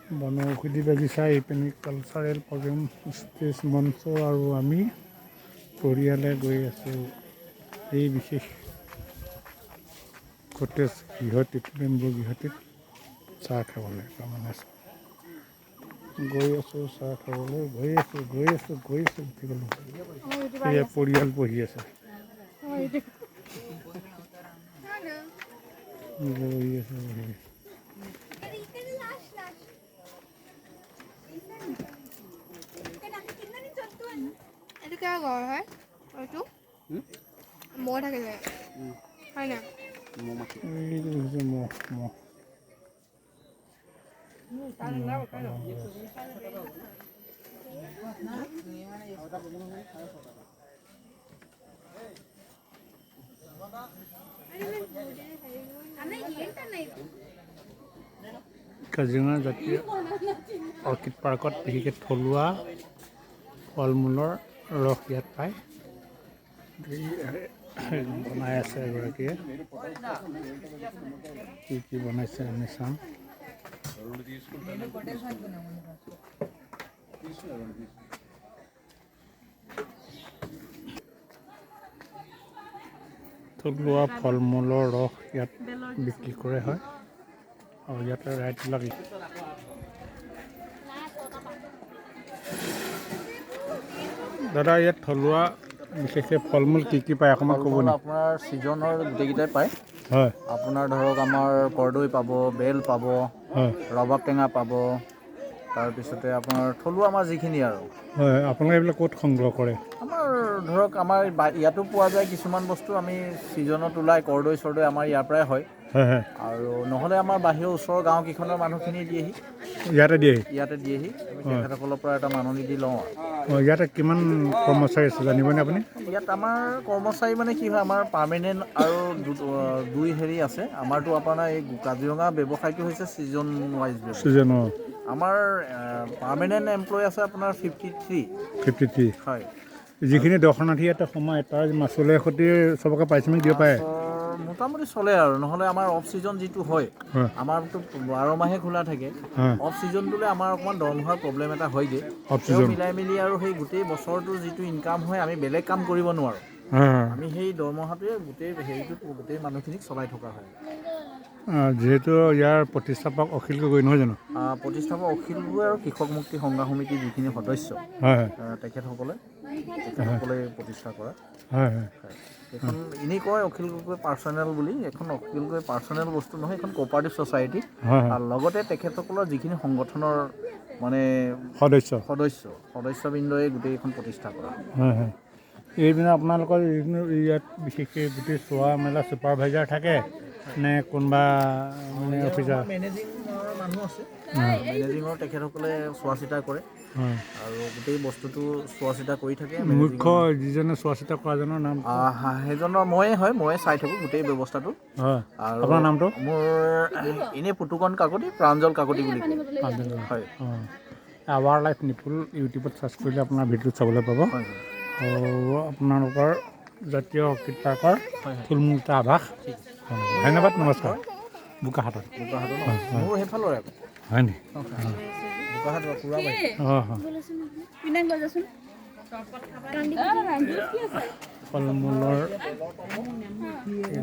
বনৌষধি বাগিচা এইপিনে কালচাৰেল প্ৰগ্ৰেম ষ্টেজ মঞ্চ আৰু আমি পৰিয়ালে গৈ আছোঁ এই বিশেষ কটেজ গৃহটিত বেম্বু গৃহটিত চাহ খাবলৈ তাৰমানে গৈ আছোঁ চাহ খাবলৈ গৈ আছোঁ উঠি গ'লোঁ এয়া পৰিয়াল বহি আছে বহি আছে এইটো কিয় ঘৰ হয় এইটো মহ থাকে যে হয় না এইটো হৈছে মহ কাজিৰঙা জাতীয় অৰ্কিড পাৰ্কত বিশেষকৈ থলুৱা ফল মূলৰ ৰস ইয়াত পায় বনাই আছে এগৰাকীয়ে কি বনাইছে আমি চাম থলুৱা ফল মূলৰ ৰস ইয়াত বিক্ৰী কৰে হয় আৰু ইয়াতে ৰাইডবিলাক দাদা ইয়াত থলুৱা বিশেষকৈ ফল মূল কি পায় অকণমান ক'ব নেকি আপোনাৰ ছিজনৰ গোটেইকেইটাই পায় হয় আপোনাৰ ধৰক আমাৰ কৰ্দৈ পাব বেল পাব হয় ৰবাব টেঙা পাব তাৰপিছতে আপোনাৰ থলুৱা আমাৰ যিখিনি আৰু হয় আপোনালোকে এইবিলাক ক'ত সংগ্ৰহ কৰে আমাৰ ধৰক আমাৰ ইয়াতো পোৱা যায় কিছুমান বস্তু আমি ছিজনত ওলাই কৰ্দৈ চৰ্দৈ আমাৰ ইয়াৰ পৰাই হয় হয় আৰু নহ'লে আমাৰ বাহিৰৰ ওচৰৰ গাঁওকেইখনৰ মানুহখিনি দিয়েহি ইয়াতে দিয়েহি আমি তেখেতসকলৰ পৰা এটা মাননি লওঁ অঁ ইয়াতে কিমান কৰ্মচাৰী আছে জানিবনে আপুনি ইয়াত আমাৰ কৰ্মচাৰী মানে কি হয় আমাৰ পাৰ্মানেণ্ট আৰু দুই হেৰি আছে আমাৰতো আপোনাৰ এই কাজিৰঙা ব্যৱসায়টো হৈছে ছিজন ৱাইজ ছিজন আমাৰ পাৰ্মানেণ্ট এমপ্লয় আছে আপোনাৰ 53 হয় যিখিনি দৰ্শনাৰ্থী ইয়াতে সোমায় তাৰ মাচুলৰ সৈতে চবকে পাৰিশ্ৰমিক দিব পাৰে মোটামুটি চলে আৰু নহ'লে আমাৰ অফ ছিজন যিটো হয় আমাৰতো 12 মাহে খোলা থাকে অফ ছিজনটোলৈ আমাৰ অকণমান দৰমহাৰ প্ৰব্লেম এটা হয়গৈ মিলাই মেলি আৰু সেই গোটেই বছৰটোৰ যিটো ইনকাম হয় আমি বেলেগ কাম কৰিব নোৱাৰোঁ আমি সেই দৰমহাটোৱে গোটেই মানুহখিনিক চলাই থকা হয় যিহেতু ইয়াৰ প্ৰতিষ্ঠাপক অখিল গগৈ নহয় জানো প্ৰতিষ্ঠাপক অখিল গগৈ আৰু কৃষক মুক্তি সংগ্ৰাম সমিতিৰ যিখিনি সদস্য তেখেতসকলে প্ৰতিষ্ঠা কৰা এখন এনেই কয় অখিল গগৈ পাৰ্চনেল বুলি এখন অখিল গগৈ পাৰ্চনেল বস্তু নহয় এখন কোঅপাৰেটিভ ছ'চাইটি আৰু লগতে তেখেতসকলৰ যিখিনি সংগঠনৰ মানে সদস্যবৃন্দই গোটেইখন প্ৰতিষ্ঠা কৰা এইপিনে আপোনালোকৰ ইয়াত বিশেষকৈ গোটেই চোৱা মেলা ছুপাৰভাইজাৰ থাকে নে কোনোবা মানে অফিচাৰ মেনেজিঙৰ মানুহ আছে মেনেজিঙৰ তেখেতসকলে চোৱা চিতা কৰে আৰু গোটেই বস্তুটো চোৱা চিতা কৰি থাকে মুখ্য যিজনে চোৱা চিতা কৰাজনৰ নাম সেইজনৰ ময়ে চাই থাকোঁ গোটেই ব্যৱস্থাটো আৰু আপোনাৰ নামটো মোৰ এনেই পুতুকণ কাকতি প্ৰাঞ্জল কাকতি বুলি হয় আৱাৰ লাইফ নিপুল ইউটিউবত চাৰ্চ কৰিলে আপোনাৰ ভিডিঅ'ত চাবলৈ পাব আৰু আপোনালোকৰ জাতীয় অৰ্কিড পাৰ্কৰ থুলমূল এটা আভাস ধন্যবাদ নমস্কাৰ বোকাহাটত মোৰ সেইফালৰে হয় নি বোকাহাট ফল মূলৰ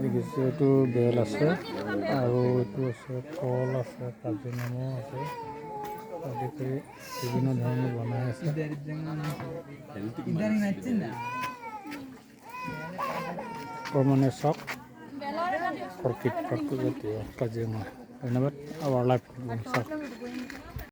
দেখিছোঁ এইটো বেল আছে আৰু এইটো আছে কল আছে কাজি নেমু আছে আদি কৰি বিভিন্ন ধৰণৰ বনাই আছে মানে চক অৰ্কিড পাৰ্ক জাতীয় কাজিৰঙা ধন্যবাদ আৱাৰ লাইফ